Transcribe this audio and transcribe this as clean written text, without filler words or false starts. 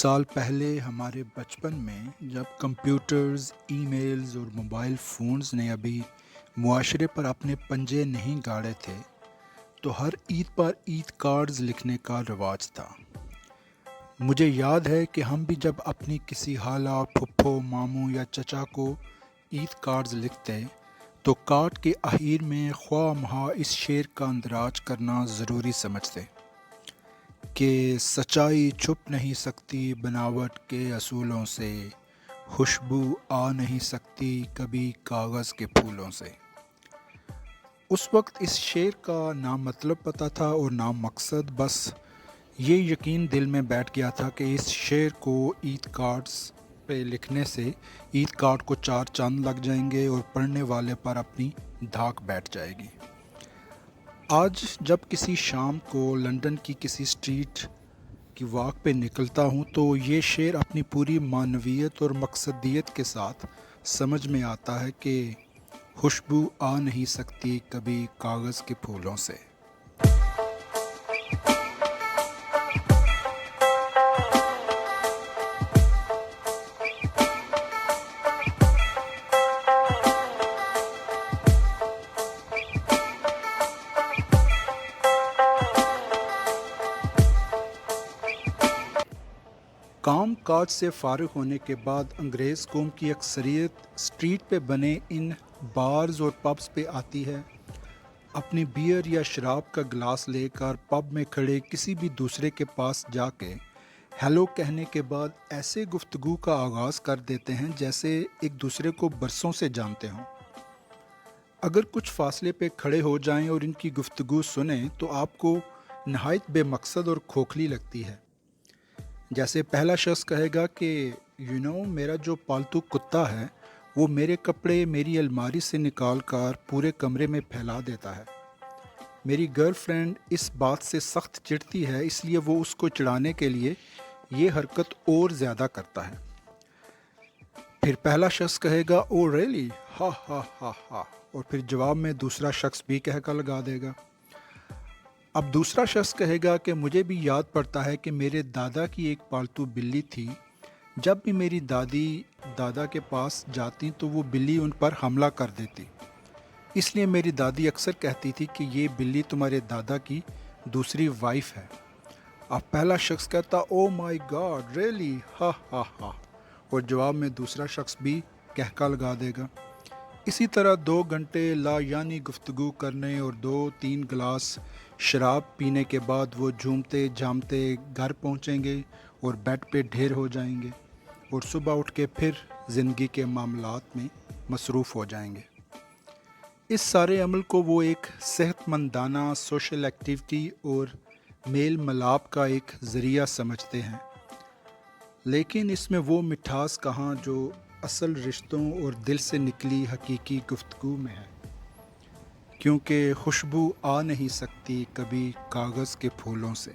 साल पहले हमारे बचपन में जब कंप्यूटर्स, ईमेल्स और मोबाइल फ़ोन्स ने अभी मुआशरे पर अपने पंजे नहीं गाड़े थे, तो हर ईद पर ईद कार्ड्स लिखने का रिवाज था। मुझे याद है कि हम भी जब अपनी किसी खाला, फुप्पो, मामू या चचा को ईद कार्ड्स लिखते, तो कार्ड के आखिर में ख्वाह महा इस शेर का अंदराज करना ज़रूरी समझते कि सच्चाई छुप नहीं सकती बनावट के असूलों से, खुशबू आ नहीं सकती कभी कागज़ के फूलों से। उस वक्त इस शेर का ना मतलब पता था और ना मकसद, बस ये यकीन दिल में बैठ गया था कि इस शेर को ईद कार्ड्स पे लिखने से ईद कार्ड को चार चांद लग जाएंगे और पढ़ने वाले पर अपनी धाक बैठ जाएगी। आज जब किसी शाम को लंदन की किसी स्ट्रीट की वॉक पे निकलता हूँ तो ये शेर अपनी पूरी मानवियत और मकसदियत के साथ समझ में आता है कि खुशबू आ नहीं सकती कभी कागज़ के फूलों से। काम काज से फारिग होने के बाद अंग्रेज़ कौम की अक्सरियत स्ट्रीट पे बने इन बार्स और पब्स पे आती है। अपनी बियर या शराब का गिलास लेकर पब में खड़े किसी भी दूसरे के पास जाके हेलो कहने के बाद ऐसे गुफ्तगू का आगाज़ कर देते हैं जैसे एक दूसरे को बरसों से जानते हों। अगर कुछ फासले पे खड़े हो जाएं और इनकी गुफ्तगू सुनें तो आपको नहायत बेमकसद और खोखली लगती है। जैसे पहला शख्स कहेगा कि मेरा जो पालतू कुत्ता है वो मेरे कपड़े मेरी अलमारी से निकाल कर पूरे कमरे में फैला देता है। मेरी गर्लफ्रेंड इस बात से सख्त चिढ़ती है, इसलिए वो उसको चिढ़ाने के लिए ये हरकत और ज़्यादा करता है। फिर पहला शख्स कहेगा ओ रियली, हा हा हा हा, और फिर जवाब में दूसरा शख्स भी कहका लगा देगा। अब दूसरा शख्स कहेगा कि मुझे भी याद पड़ता है कि मेरे दादा की एक पालतू बिल्ली थी। जब भी मेरी दादी दादा के पास जाती तो वो बिल्ली उन पर हमला कर देती, इसलिए मेरी दादी अक्सर कहती थी कि ये बिल्ली तुम्हारे दादा की दूसरी वाइफ है। अब पहला शख्स कहता ओ माय गॉड रियली, हा हा हा, और जवाब में दूसरा शख्स भी कहका लगा देगा। इसी तरह 2 घंटे लायानी गुफ्तगू करने और 2-3 गिलास शराब पीने के बाद वो झूमते झामते घर पहुंचेंगे और बेड पे ढेर हो जाएंगे और सुबह उठ के फिर ज़िंदगी के मामलात में मसरूफ़ हो जाएंगे। इस सारे अमल को वो एक सेहतमंदाना सोशल एक्टिविटी और मेल मिलाप का एक ज़रिया समझते हैं, लेकिन इसमें वो मिठास कहाँ जो असल रिश्तों और दिल से निकली हकीकी गुफ्तगू में है, क्योंकि खुशबू आ नहीं सकती कभी कागज़ के फूलों से।